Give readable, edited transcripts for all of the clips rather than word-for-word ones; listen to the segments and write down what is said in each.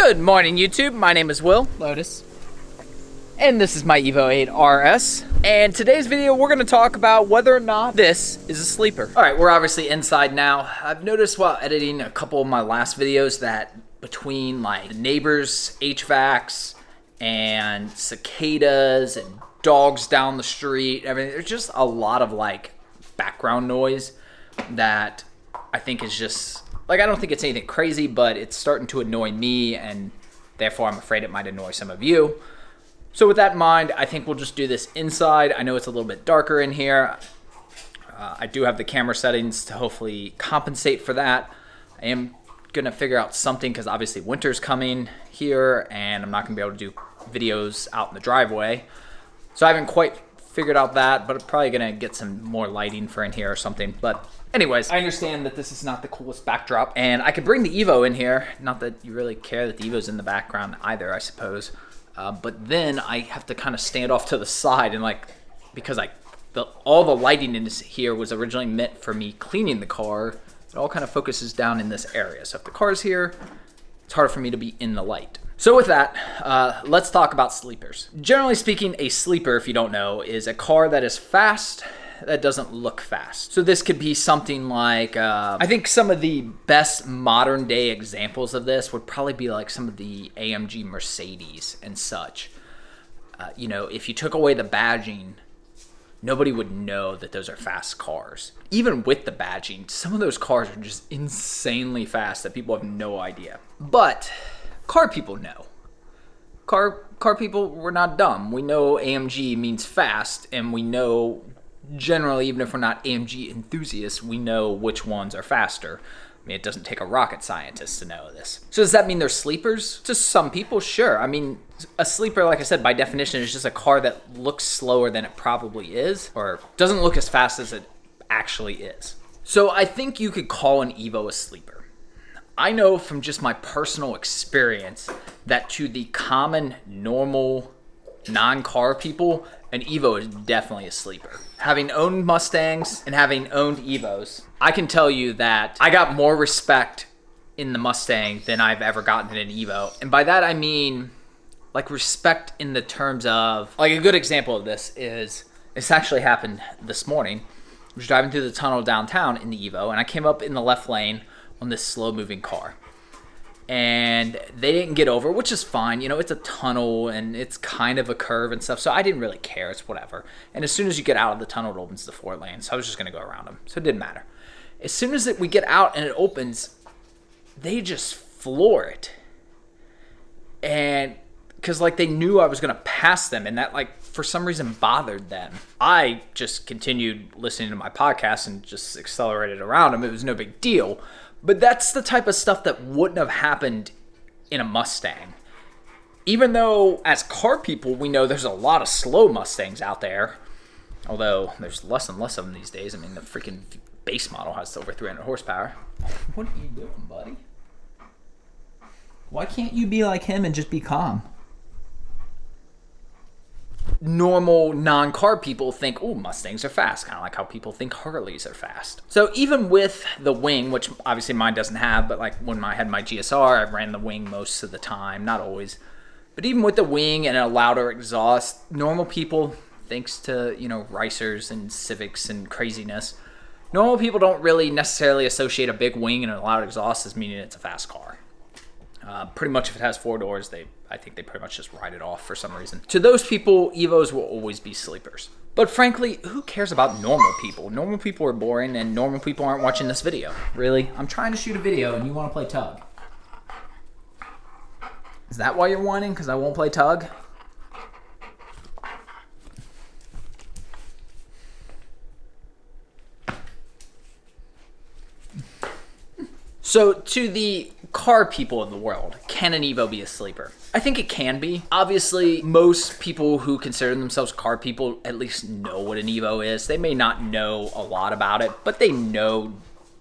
Good morning, YouTube. My name is Will, Lotus, and this is my Evo 8 RS. And today's video, we're gonna talk about whether or not this is a sleeper. All right, we're obviously inside now. I've noticed while editing a couple of my last videos that between like the neighbors' HVACs and cicadas and dogs down the street, everything, there's just a lot of like background noise that I think is just, like, I don't think it's anything crazy, but it's starting to annoy me, and therefore I'm afraid it might annoy some of you. So with that in mind, I think we'll just do this inside. I know it's a little bit darker in here. I do have the camera settings to hopefully compensate for that. I am gonna figure out something because obviously winter's coming here, and I'm not gonna be able to do videos out in the driveway. So I haven't quite figured out that, but I'm probably gonna get some more lighting for in here or something. But anyways, I understand that this is not the coolest backdrop, and I could bring the Evo in here. Not that you really care that the Evo's in the background either, I suppose. But then I have to kind of stand off to the side, and like, because all the lighting in here was originally meant for me cleaning the car. It all kind of focuses down in this area. So if the car's here, it's hard for me to be in the light. So with that, let's talk about sleepers. Generally speaking, a sleeper, if you don't know, is a car that is fast, that doesn't look fast. So this could be something like, I think some of the best modern day examples of this would probably be like some of the AMG Mercedes and such. You know, if you took away the badging, nobody would know that those are fast cars. Even with the badging, some of those cars are just insanely fast that people have no idea. But car people know. Car people, we're not dumb. We know AMG means fast, and we know generally, even if we're not AMG enthusiasts, we know which ones are faster. I mean, it doesn't take a rocket scientist to know this. So does that mean they're sleepers? To some people, sure. I mean, a sleeper, like I said, by definition, is just a car that looks slower than it probably is, or doesn't look as fast as it actually is. So I think you could call an Evo a sleeper. I know from just my personal experience that to the common, normal, non-car people, an Evo is definitely a sleeper. Having owned Mustangs and having owned Evos, I can tell you that I got more respect in the Mustang than I've ever gotten in an Evo. And by that I mean, like, respect in the terms of, like, a good example of this is, this actually happened this morning. I was driving through the tunnel downtown in the Evo, and I came up in the left lane on this slow-moving car. And they didn't get over, which is fine. You know, it's a tunnel and it's kind of a curve and stuff, so I didn't really care. It's whatever. And as soon as you get out of the tunnel, it opens the 4 lanes, so I was just going to go around them, so it didn't matter. As soon as we get out and it opens, they just floor it. And because, like, they knew I was going to pass them, and that, like, for some reason bothered them. I just continued listening to my podcast and just accelerated around them. It was no big deal. But that's the type of stuff that wouldn't have happened in a Mustang. Even though, as car people, we know there's a lot of slow Mustangs out there. Although, there's less and less of them these days. I mean, the freaking base model has over 300 horsepower. What are you doing, buddy? Why can't you be like him and just be calm? Normal non-car people think, oh, Mustangs are fast, kind of like how people think Harleys are fast. So even with the wing, which obviously mine doesn't have, but like when I had my GSR, I ran the wing most of the time, not always. But even with the wing and a louder exhaust, normal people, thanks to, you know, racers and Civics and craziness, normal people don't really necessarily associate a big wing and a loud exhaust as meaning it's a fast car. Pretty much if it has 4 doors, I think they pretty much just write it off for some reason. To those people, Evos will always be sleepers. But frankly, who cares about normal people? Normal people are boring, and normal people aren't watching this video. Really? I'm trying to shoot a video, and you want to play tug. Is that why you're whining? Because I won't play tug? So to the car people of the world, can an Evo be a sleeper? I think it can be. Obviously, most people who consider themselves car people at least know what an Evo is. They may not know a lot about it, but they know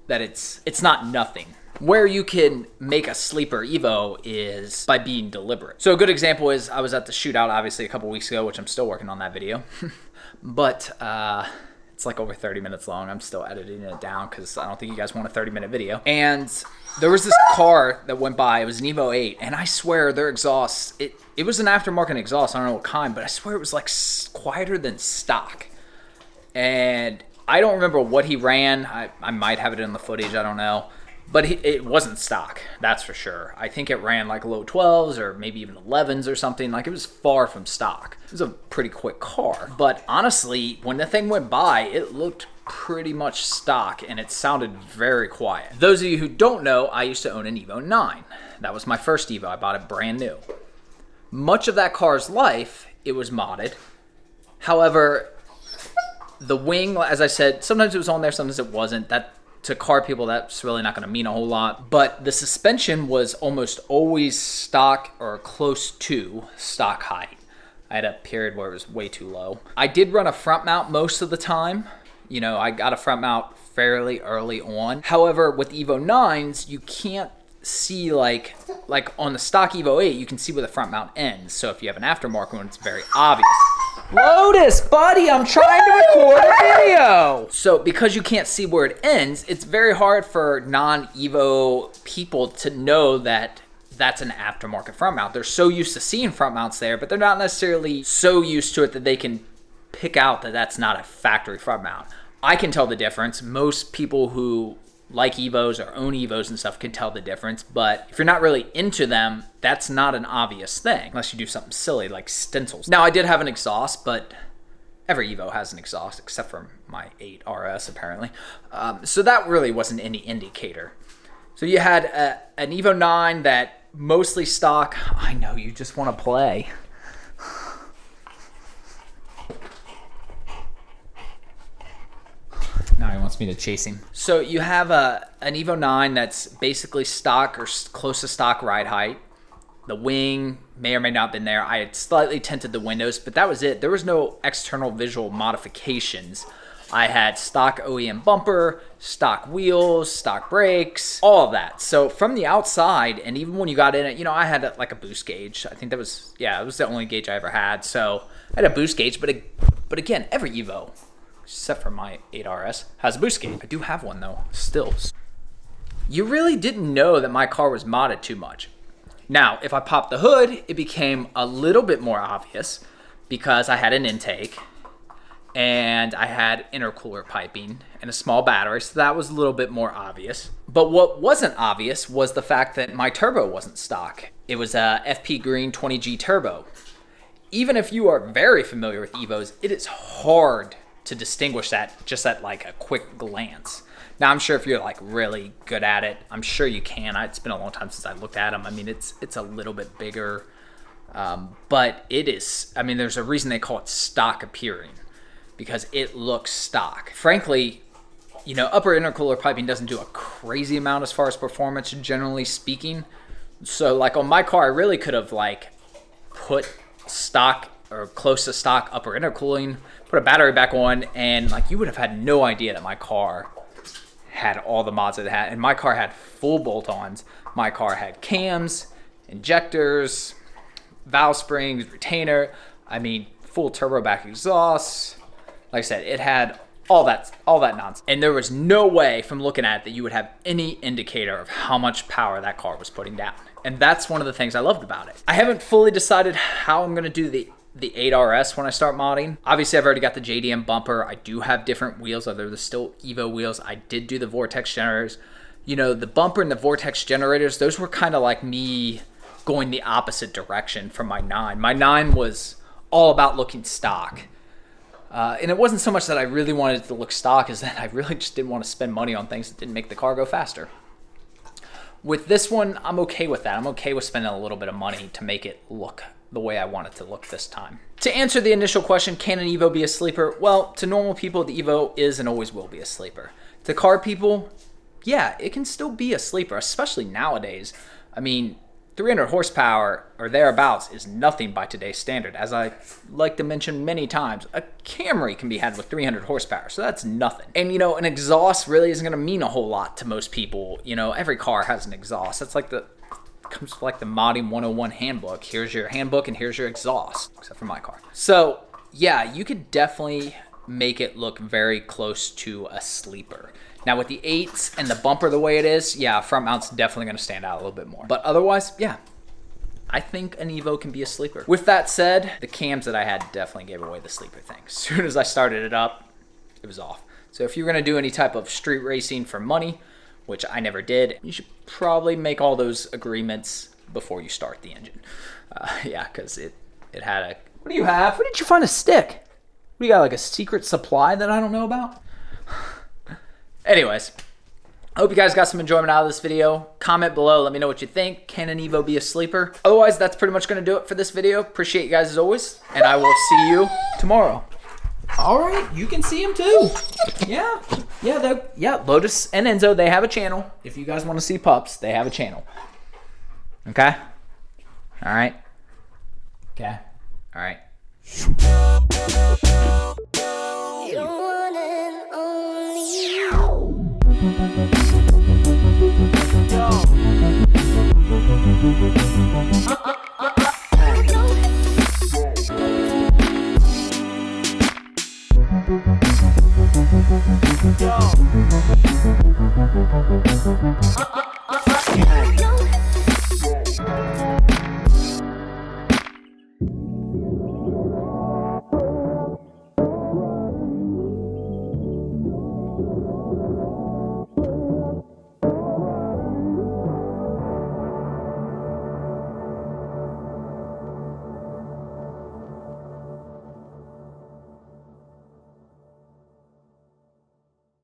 that it's not nothing. Where you can make a sleeper Evo is by being deliberate. So a good example is I was at the shootout obviously a couple weeks ago, which I'm still working on that video. But It's like over 30 minutes long. I'm still editing it down because I don't think you guys want a 30-minute video. And there was this car that went by. It was an Evo 8, and I swear their exhaust, it was an aftermarket exhaust. I don't know what kind, but I swear it was like quieter than stock. And I don't remember what he ran. I might have it in the footage. I don't know. But it wasn't stock, that's for sure. I think it ran like low 12s or maybe even 11s or something. Like, it was far from stock. It was a pretty quick car. But honestly, when the thing went by, it looked pretty much stock and it sounded very quiet. Those of you who don't know, I used to own an Evo 9. That was my first Evo. I bought it brand new. Much of that car's life, it was modded. However, the wing, as I said, sometimes it was on there, sometimes it wasn't. That, to car people, that's really not going to mean a whole lot. But the suspension was almost always stock or close to stock height. I had a period where it was way too low. I did run a front mount most of the time. You know, I got a front mount fairly early on. However, with Evo 9s, you can't see like on the stock Evo 8, you can see where the front mount ends. So if you have an aftermarket one, it's very obvious. Lotus, buddy, I'm trying to record a video. So because you can't see where it ends, it's very hard for non-Evo people to know that that's an aftermarket front mount. They're so used to seeing front mounts there, but they're not necessarily so used to it that they can pick out that that's not a factory front mount. I can tell the difference. Most people who like Evos or own Evos and stuff can tell the difference, but if you're not really into them, that's not an obvious thing unless you do something silly like stencils. Now, I did have an exhaust, but every Evo has an exhaust except for my 8RS apparently. So that really wasn't any indicator. So you had an Evo 9 that mostly stock. I know you just want to play. Now he wants me to chase him. So you have an Evo 9 that's basically stock or close to stock ride height. The wing may or may not have been there. I had slightly tinted the windows, but that was it. There was no external visual modifications. I had stock OEM bumper, stock wheels, stock brakes, all of that. So from the outside, and even when you got in it, you know, I had like a boost gauge. I think that was, yeah, it was the only gauge I ever had. So I had a boost gauge, but again, every Evo, except for my 8RS, has a boost gauge. I do have one though, still. You really didn't know that my car was modded too much. Now, if I popped the hood, it became a little bit more obvious because I had an intake and I had intercooler piping and a small battery, so that was a little bit more obvious. But what wasn't obvious was the fact that my turbo wasn't stock. It was a FP Green 20G turbo. Even if you are very familiar with Evos, it is hard to distinguish that just at like a quick glance. Now, I'm sure if you're like really good at it, I'm sure you can. It's been a long time since I looked at them. I mean, it's a little bit bigger, but it is, I mean, there's a reason they call it stock appearing because it looks stock. Frankly, you know, upper intercooler piping doesn't do a crazy amount as far as performance, generally speaking. So like on my car, I really could have like put stock or close to stock upper intercooling, put a battery back on, and like you would have had no idea that my car had all the mods that it had. And my car had full bolt-ons. My car had cams, injectors, valve springs, retainer. I mean, full turbo back exhaust. Like I said, it had all that nonsense. And there was no way from looking at it that you would have any indicator of how much power that car was putting down. And that's one of the things I loved about it. I haven't fully decided how I'm gonna do the 8RS when I start modding. Obviously, I've already got the JDM bumper. I do have different wheels, although they're still Evo wheels. I did do the Vortex generators. You know, the bumper and the Vortex generators, those were kind of like me going the opposite direction from my 9. My 9 was all about looking stock. And it wasn't so much that I really wanted it to look stock as that I really just didn't want to spend money on things that didn't make the car go faster. With this one, I'm okay with that. I'm okay with spending a little bit of money to make it look the way I want it to look this time. To answer the initial question, can an Evo be a sleeper? Well, to normal people, the Evo is and always will be a sleeper. To car people, yeah, it can still be a sleeper, especially nowadays. I mean, 300 horsepower or thereabouts is nothing by today's standard. As I like to mention many times, a Camry can be had with 300 horsepower, so that's nothing. And you know, an exhaust really isn't gonna mean a whole lot to most people. You know, every car has an exhaust. That's like comes like the modding 101 handbook. Here's your handbook and here's your exhaust, except for my car. So yeah, you could definitely make it look very close to a sleeper. Now with the 8s and the bumper the way it is, yeah, front mount's definitely gonna stand out a little bit more. But otherwise, yeah, I think an Evo can be a sleeper. With that said, the cams that I had definitely gave away the sleeper thing. As soon as I started it up, it was off. So if you're gonna do any type of street racing for money, which I never did, you should probably make all those agreements before you start the engine. Yeah, because it had a... What do you have? Where did you find a stick? What do you got, like a secret supply that I don't know about? Anyways, I hope you guys got some enjoyment out of this video. Comment below, let me know what you think. Can an Evo be a sleeper? Otherwise, that's pretty much gonna do it for this video. Appreciate you guys as always, and I will see you tomorrow. All right, you can see them too. Yeah, Lotus and Enzo, they have a channel. If you guys want to see pups, they have a channel. Okay? All right? Okay? All right. You're one and only.